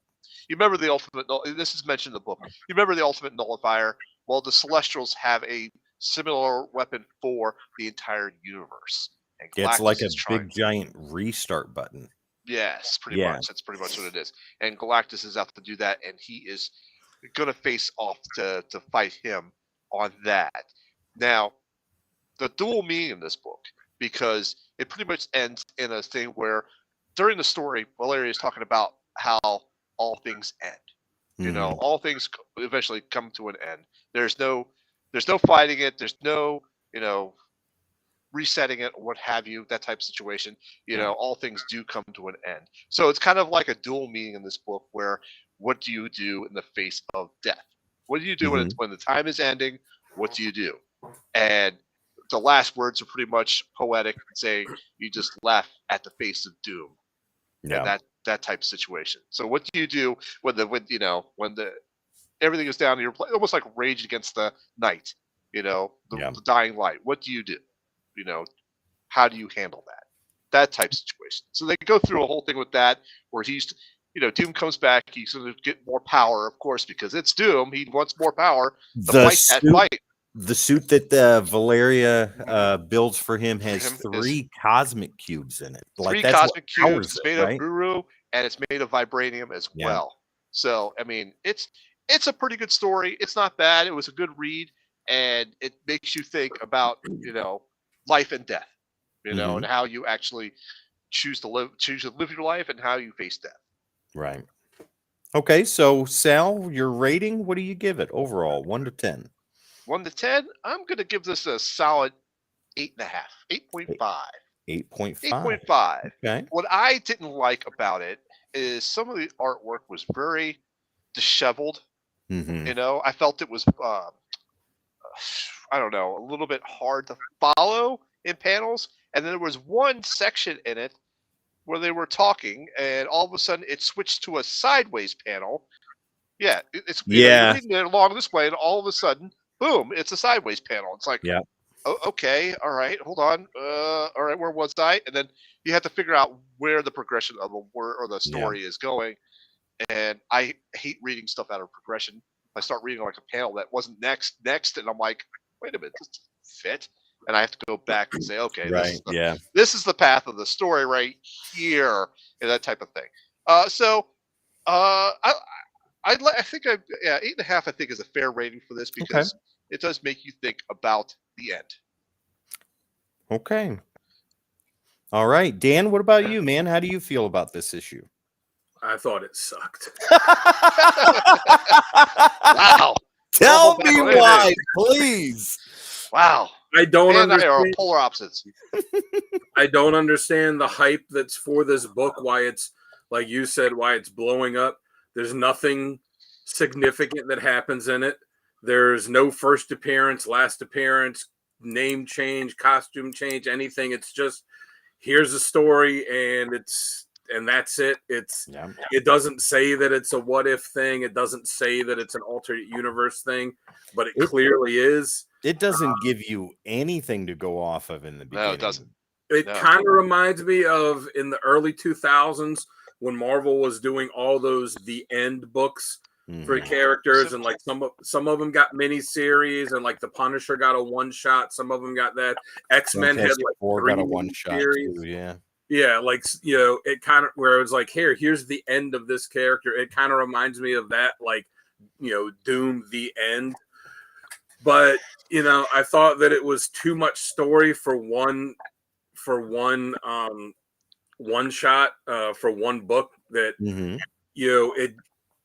You remember the ultimate? This is mentioned in the book. You remember the ultimate nullifier? Well, the Celestials have a similar weapon for the entire universe. And It's Galactus like a is trying. big giant restart button. Yes, pretty Yeah. much. That's pretty much what it is. And Galactus is out to do that, and he is going to face off to fight him on that. Now, the dual meaning in this book, because it pretty much ends in a thing where during the story, Valeria is talking about how all things end. You know, all things eventually come to an end. There's no fighting it. There's no, resetting it or what have you, that type of situation. All things do come to an end. So it's kind of like a dual meaning in this book where what do you do in the face of death? What do you do when the time is ending? What do you do? And the last words are pretty much poetic, saying you just laugh at the face of doom. Yeah. And that type of situation. So what do you do when the everything is down, you're almost like Rage Against the Night, the dying light. What do you do? How do you handle that type of situation? So they go through a whole thing with that where he's, Doom comes back. He's going to get more power, of course, because it's Doom. He wants more power to fight that fight. The suit that Valeria builds for him has three cosmic cubes in it. Three that's cosmic what powers cubes. It's made of Uru, and it's made of vibranium as well. So, I mean, it's a pretty good story. It's not bad. It was a good read, and it makes you think about, life and death, and how you actually choose to live your life and how you face death. Right. Okay, so Sal, your rating, what do you give it overall, 1 to 10? 1 to 10, I'm going to give this a solid 8.5, 8.5. 8.5. 8.5. Okay. What I didn't like about it is some of the artwork was very disheveled. I felt it was, I don't know, a little bit hard to follow in panels. And then there was one section in it where they were talking, and all of a sudden it switched to a sideways panel. Yeah, it's you're reading it along this way, and all of a sudden, boom, it's a sideways panel. It's like, oh, okay, all right, hold on, all right, where was I? And then you have to figure out where the progression of the word or the story is going. And I hate reading stuff out of progression. I start reading like a panel that wasn't next, and I'm like, wait a minute, this doesn't fit. And I have to go back and say, okay, this is the path of the story right here, and that type of thing. I think 8.5. I think is a fair rating for this because it does make you think about the end. Okay. All right, Dan. What about you, man? How do you feel about this issue? I thought it sucked. Wow. Tell me why, please. Wow. I don't understand. Are polar opposites. I don't understand the hype that's for this book. Why it's, like you said, why it's blowing up. There's nothing significant that happens in it. There's no first appearance, last appearance, name change, costume change, anything. It's just here's a story, and that's it. Yeah. It doesn't say that it's a what if thing. It doesn't say that it's an alternate universe thing, but it clearly is. It doesn't give you anything to go off of in the beginning. No, it doesn't. It No. kind of reminds me of in the early 2000s when Marvel was doing all those The End books for the Mhm. characters, and like some of them got miniseries, and like the Punisher got a one shot. Some of them got that. X-Men had Fantastic like Four 3 got a one shot miniseries. too. Yeah. Yeah, like, you know, it kind of where it was like, here's the end of this character. It kind of reminds me of that, like, you know, Doom the End. But, you know, I thought that it was too much story for one one shot, for one book, that, Mhm. you know,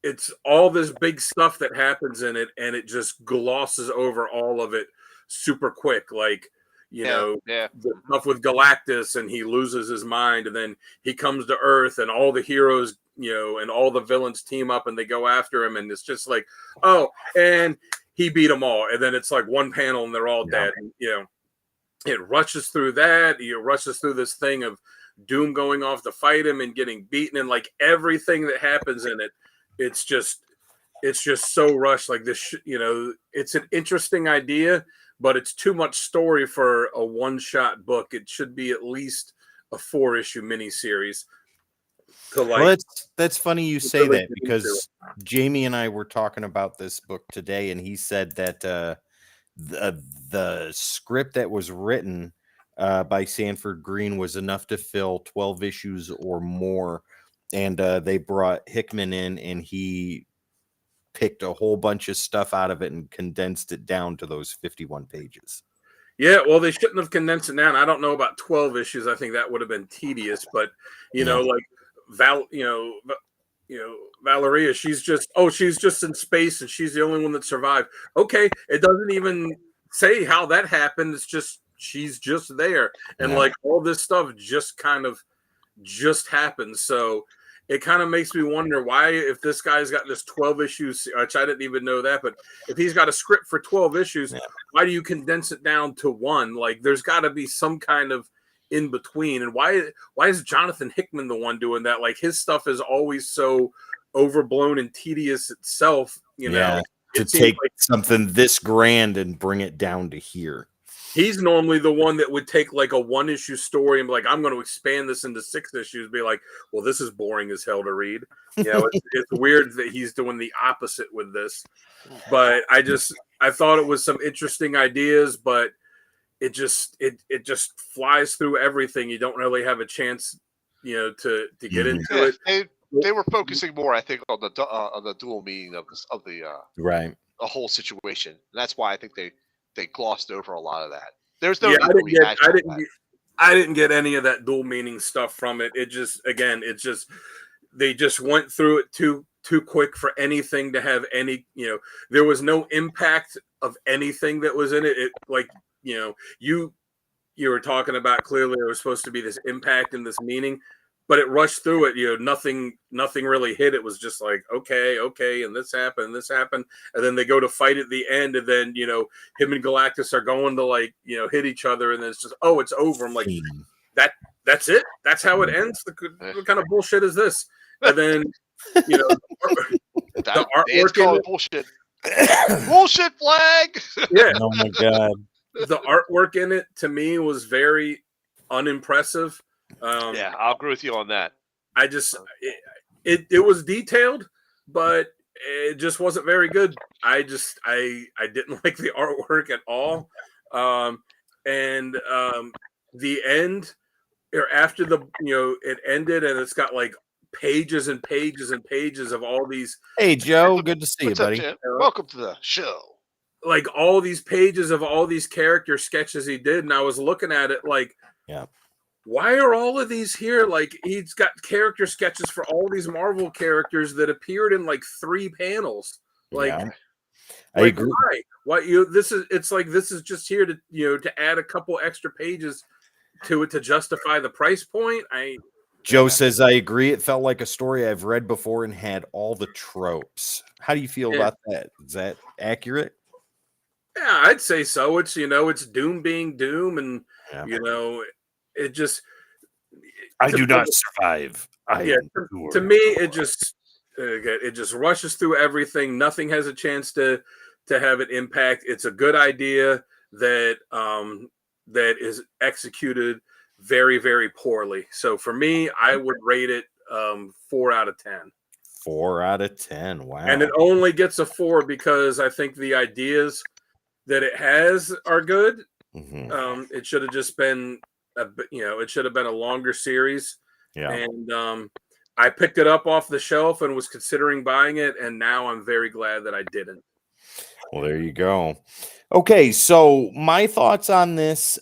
it's all this big stuff that happens in it, and it just glosses over all of it super quick. Like, you know, Yeah. the stuff with Galactus, and he loses his mind, and then he comes to Earth, and all the heroes, you know, and all the villains team up, and they go after him, and it's just like, oh, and he beat them all, and then it's like one panel, and they're all Yeah. dead. And, you know, it rushes through that. It rushes through this thing of Doom going off to fight him and getting beaten, and like everything that happens in it, it's just so rushed. Like this, you know, it's an interesting idea, but it's too much story for a one-shot book. It should be at least a 4-issue miniseries. To like, Well, that's funny you say really that, get into because Jamie and I were talking about this book today, and he said that the script that was written by Sanford Green was enough to fill 12 issues or more, and they brought Hickman in, and he picked a whole bunch of stuff out of it and condensed it down to those 51 pages. yeah, well, they shouldn't have condensed it down. I don't know about 12 issues. I think that would have been tedious, but you know, like Valeria, she's just in space, and she's the only one that survived. Okay, it doesn't even say how that happened. It's just she's just there, and Yeah. like all this stuff just kind of just happens. So it kind of makes me wonder why, if this guy's got this 12 issues, which I didn't even know that, but if he's got a script for 12 issues, Yeah. why do you condense it down to one? Like, there's got to be some kind of in between. And why is Jonathan Hickman the one doing that? Like, his stuff is always so overblown and tedious itself, you know. Yeah, to It seems take like something this grand and bring it down to here. he's normally the one that would take like a 1-issue story and be like, I'm going to expand this into 6 issues. Be like, well, this is boring as hell to read. You know, it's weird that he's doing the opposite with this. But I thought it was some interesting ideas, but it just flies through everything. You don't really have a chance, you know, to get Mhm. into Yeah, it. they were focusing more, I think, on the dual meaning of the Right. whole situation. And that's why I think they glossed over a lot of that. There's no Yeah, need to rehash all that. I didn't get any of that dual meaning stuff from it. It just, they just went through it too quick for anything to have any, you know, there was no impact of anything that was in it. It, like, you know, you were talking about, clearly there was supposed to be this impact and this meaning, but it rushed through it. You know, nothing really hit. It was just like, okay, and this happened, and then they go to fight at the end, and then, you know, him and Galactus are going to, like, you know, hit each other, and then it's just, oh, it's over. I'm like, that's it? That's how it ends? What kind of bullshit is this? And then, you know, the It's artwork in called it, bullshit. Bullshit flag. yeah, Oh my god. the artwork in it to me was very unimpressive. Yeah, I'll agree with you on that. I just it was detailed, but it just wasn't very good. I didn't like the artwork at all. And the end, or after the, you know, it ended, and it's got like pages and pages and pages of all these, Hey Joe, good to see you, What's up, buddy. Jim? Welcome to the show. like all these pages of all these character sketches he did, and I was looking at it like, Yeah. why are all of these here? Like, he's got character sketches for all these Marvel characters that appeared in like 3 panels. Like, Yeah. I like agree. why it's like, this is just here to, you know, to add a couple extra pages to it to justify the price point. Joe says, I agree. It felt like a story I've read before and had all the tropes. How do you feel Yeah. about that? Is that accurate? Yeah, I'd say so. It's it's Doom being Doom, and Yeah. it just I to, do not survive. I yeah to endure. me it just rushes through everything. Nothing has a chance to have an impact. It's a good idea that is executed very, very poorly. So for me, I would rate it 4 out of 10. 4 out of 10. And Wow. it only gets a 4 because I think the ideas that it has are good. Mhm. It should have just been it should have been a longer series. Yeah. And I picked it up off the shelf and was considering buying it, and now I'm very glad that I didn't. Well, there you go. Okay, so my thoughts on this.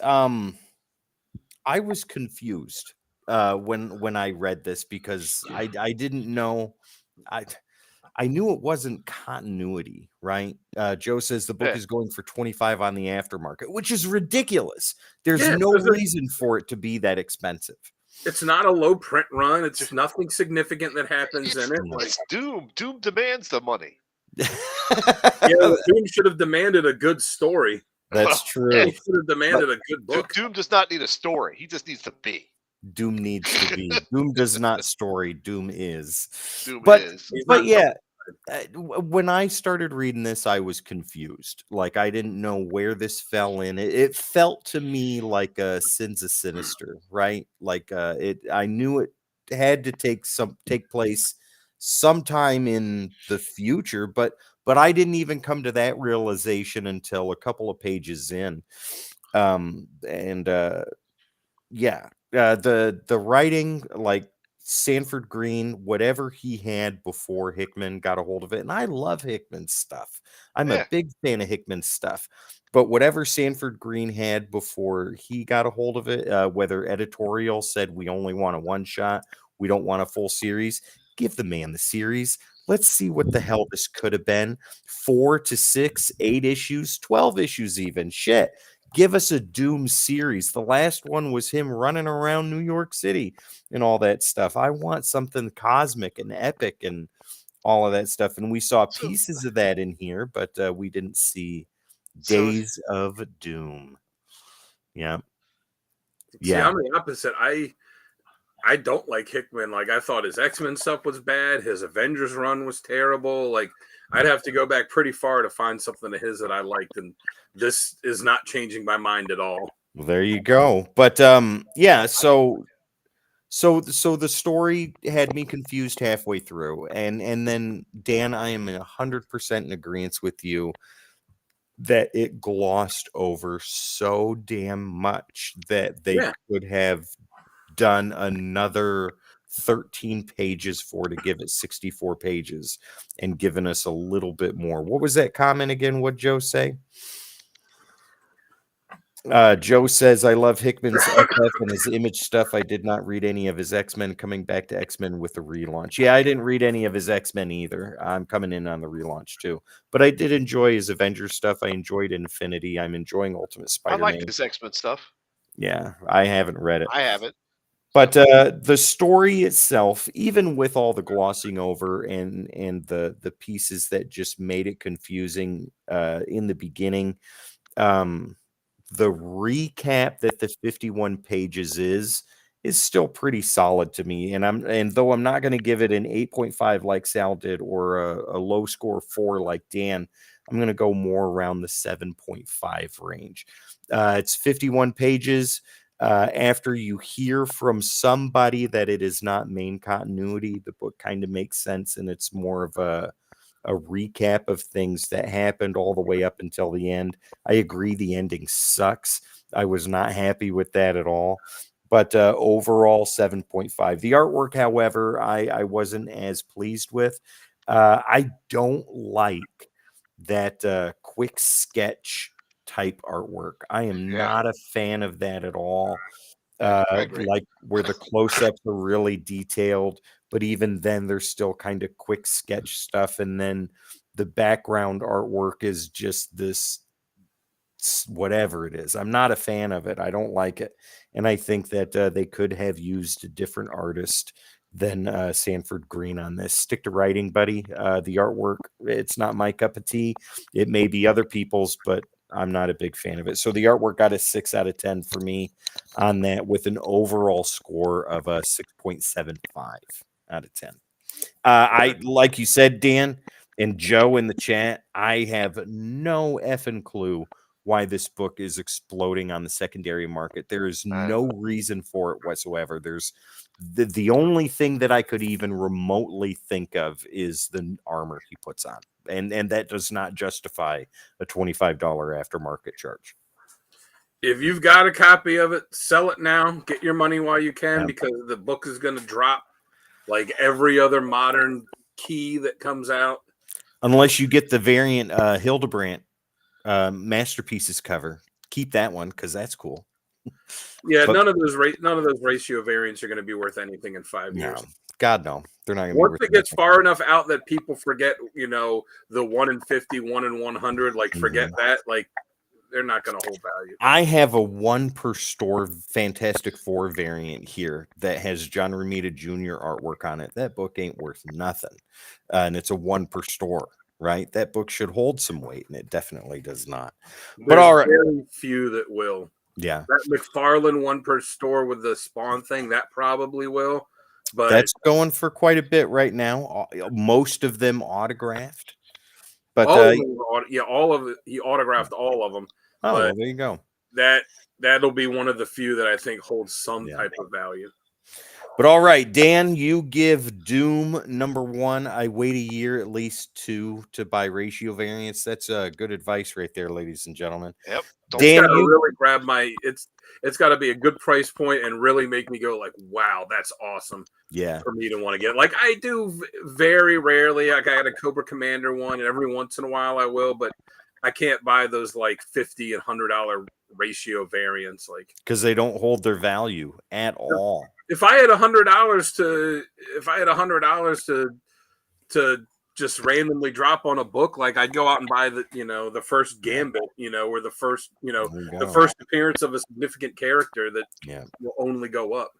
I was confused when I read this because I didn't know. I I knew it wasn't continuity, right? Joe says the book Yeah. is going for 25 on the aftermarket, which is ridiculous. There's Yeah, no because reason for it to be that expensive. it's not a low print run. It's nothing significant that happens in it. Like, It's Doom. Doom demands the money. Doom should have demanded a good story. That's Yeah, true. He should have demanded a good book. Doom does not need a story. He just needs to be. Doom needs to be. Doom does not story. Doom is. Doom But is. He's but not yeah, when I started reading this, I was confused. Like I didn't know where this fell in. It felt to me like a Sins of Sinister, right? Like it. I knew it had to take place sometime in the future, but I didn't even come to that realization until a couple of pages in. And yeah, the writing, like Sanford Green, whatever he had before Hickman got a hold of it, and I love Hickman's stuff. I'm a Yeah. big fan of Hickman's stuff, but whatever Sanford Green had before he got a hold of it, whether editorial said we only want a one shot, we don't want a full series, give the man the series. Let's see what the hell this could have been. 4 to 6, 8 issues, 12 issues, even. Shit. Give us a Doom series. The last one was him running around New York City and all that stuff. I want something cosmic and epic and all of that stuff. And we saw So, pieces of that in here, but we didn't see so Days of Doom. Yeah. See, Yeah. I'm the opposite. I don't like Hickman. Like, I thought his X-Men stuff was bad. His Avengers run was terrible. Like, I'd have to go back pretty far to find something of his that I liked, and this is not changing my mind at all. Well, there you go. But yeah, so the story had me confused halfway through. And then Dan, I am 100% in agreement with you that it glossed over so damn much that they Yeah. could have done another 13 pages for to give it 64 pages and given us a little bit more. What was that comment again? What Joe say? Joe says, I love Hickman's FF and his Image stuff. I did not read any of his X-Men, coming back to X-Men with the relaunch. Yeah, I didn't read any of his X-Men either. I'm coming in on the relaunch too. But I did enjoy his Avengers stuff. I enjoyed Infinity. I'm enjoying Ultimate I Spider-Man. like this X-Men stuff. Yeah, I haven't read it. I haven't. But the story itself, even with all the glossing over and the pieces that just made it confusing in the beginning, the recap that the 51 pages is still pretty solid to me. And though I'm not going to give it an 8.5 like Sal did or a low score 4 like Dan, I'm going to go more around the 7.5 range. It's 51 pages. After you hear from somebody that it is not main continuity, the book kind of makes sense, and it's more of a recap of things that happened all the way up until the end. I agree the ending sucks. I was not happy with that at all. But overall, 7.5. The artwork, however, I wasn't as pleased with. I don't like that quick sketch type artwork. I am Yeah. not a fan of that at all. I agree. Like where the close-ups are really detailed, but even then there's still kind of quick sketch stuff, and then the background artwork is just this whatever it is. I'm not a fan of it. I don't like it, and I think that they could have used a different artist than Sanford Green on this. Stick to writing, buddy. The artwork, it's not my cup of tea. It may be other people's, but I'm not a big fan of it. So the artwork got a 6 out of 10 for me on that, with an overall score of a 6.75 out of 10. I, like you said, Dan and Joe in the chat, I have no effing clue why this book is exploding on the secondary market. There is no reason for it whatsoever. There's the only thing that I could even remotely think of is the armor he puts on. And that does not justify a $25 aftermarket charge. If you've got a copy of it, sell it now. Get your money while you can, Yeah. because the book is going to drop like every other modern key that comes out. Unless you get the variant Hildebrandt Masterpieces cover. Keep that one because that's cool. Yeah, But- none of those ratio variants are going to be worth anything in 5 years. No, God, no. They're not going to be Once worth it gets anything. far enough out that people forget, the 1 in 50, 1 in 100, like forget that, like they're not going to hold value. I have a 1 per store Fantastic Four variant here that has John Romita Jr. artwork on it. That book ain't worth nothing. And it's a 1 per store, right? That book should hold some weight, and it definitely does not. There's all right. very few that will. Yeah. That McFarlane 1 per store with the Spawn thing, that probably will. But That's going for quite a bit right now. Most of them autographed. But all of them, all of it, he autographed all of them. oh, but well, there you go. That'll be one of the few that I think holds some Yeah. type of value. But all right, Dan, you give Doom #1. I wait a year at least to buy ratio variants. That's good advice right there, ladies and gentlemen. Yep. Dan, Gotta you really grab it's got to be a good price point and really make me go like, wow, that's awesome yeah. for me to want to get. Like I do very rarely. Like I got a Cobra Commander one, and every once in a while I will, but I can't buy those like $50 and $100 ratio variants. Like Because they don't hold their value at all. if I had $100 to just randomly drop on a book, like I'd go out and buy the first Gambit, or the first, There you the go. first appearance of a significant character that Yeah. will only go up.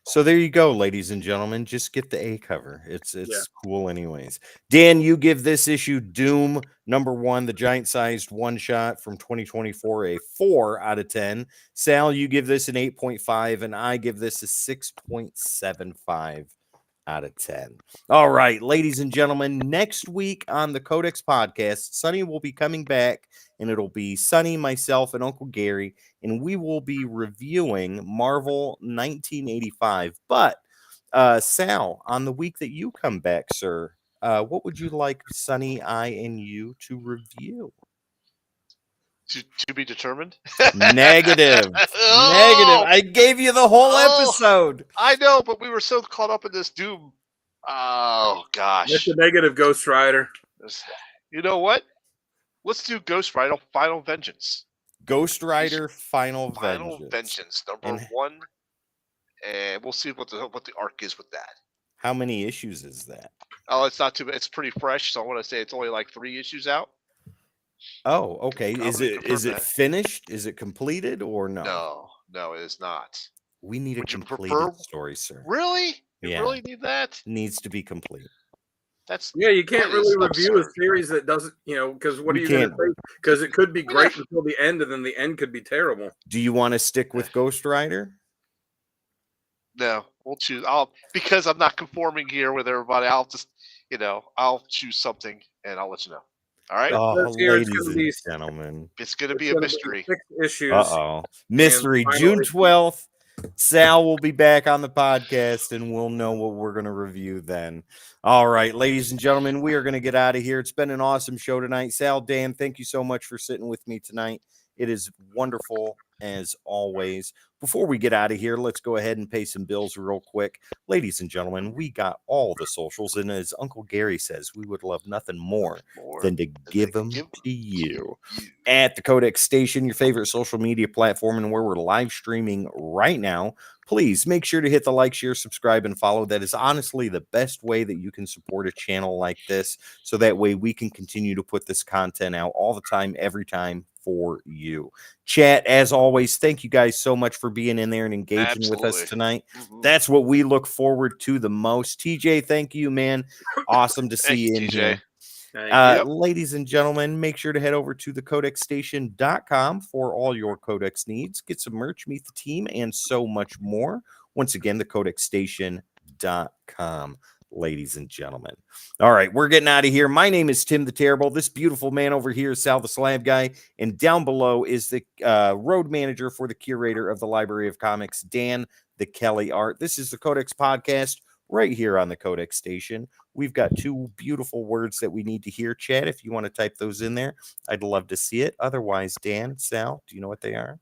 So there you go, ladies and gentlemen. Just get the A cover. It's Yeah. cool anyways. Dan, you give this issue Doom #1, the giant-sized one-shot from 2024, a 4 out of 10. Sal, you give this an 8.5, and I give this a 6.75 out of 10. All right, ladies and gentlemen, next week on the Codex Podcast, Sonny will be coming back, and it'll be Sonny, myself, and Uncle Gary, and we will be reviewing Marvel 1985. But Sal, on the week that you come back, sir, what would you like Sonny, I, and you to review? To be determined. Negative. Oh! Negative. I gave you the whole Oh! episode. I know, but we were so caught up in this Doom. Oh gosh. That's a negative Ghost Rider. You know what? Let's do Ghost Rider Final Vengeance. Ghost Rider Final Final Vengeance. Vengeance number And- 1, and we'll see what the arc is with that. How many issues is that? Oh, it's not too. It's pretty fresh, so I want to say it's only like 3 issues out. Oh, okay. I'm Is gonna it confirm that. finished? Is it completed or no? No, it is not. We need a Would you completed prefer- story, sir. Really? You Yeah. really need that? Needs to be complete. That's Yeah, you can't That is really review a absurd. series that doesn't, because what are You you going to can't. say? Because it could be great until the end, and then the end could be terrible. Do you want to stick with Ghost Rider? no. We'll choose. Because I'm not conforming here with everybody. I'll just, I'll choose something and I'll let you know. All right. Oh, Let's hear it's ladies gonna and be- gentlemen. It's gonna It's be a gonna mystery. 6 issues. Uh-oh. Mystery. final June issue. 12th. Sal will be back on the podcast, and we'll know what we're going to review then. All right, ladies and gentlemen, we are going to get out of here. It's been an awesome show tonight. Sal, Dan, thank you so much for sitting with me tonight. It is wonderful as always. Before we get out of here, let's go ahead and pay some bills real quick. Ladies and gentlemen, we got all the socials, and as Uncle Gary says, we would love nothing more than to give them to you at the Codex Station, your favorite social media platform, and where we're live streaming right now. Please make sure to hit the like, share, subscribe, and follow. That is honestly the best way that you can support a channel like this, so that way we can continue to put this content out all the time, every time for you. Chat, as always, thank you guys so much for being in there and engaging with us Absolutely. tonight. Mhm. That's what we look forward to the most. TJ, thank you, man. Awesome to Thank see you, you in TJ. here. Thank you. Ladies and gentlemen, make sure to head over to thecodexstation.com for all your Codex needs. Get some merch, meet the team, and so much more. Once again, thecodexstation.com, ladies and gentlemen. All right, we're getting out of here. My name is Tim the Terrible. This beautiful man over here is Sal the Slab Guy. And down below is the road manager for the curator of the Library of Comics, Dan the Kelly Art. This is the Codex Podcast right here on the Codex Station. We've got 2 beautiful words that we need to hear. Chad, if you want to type those in there, I'd love to see it. Otherwise, Dan, Sal, do you know what they are?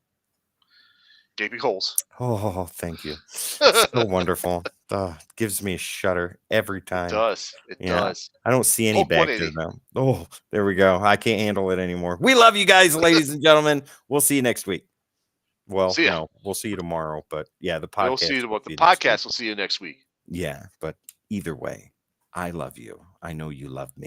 Gaping holes. Oh, thank you. So wonderful. Gives me a shudder every time. It does. It Yeah. does. I don't see any Hulk back there 180. now. Oh, there we go. I can't handle it anymore. We love you guys, ladies and gentlemen. We'll see you next week. Well, See ya. no, we'll see you tomorrow. But yeah, the podcast. We'll see you. will The see you next week. podcast will see you next week. Yeah, but either way, I love you. I know you love me.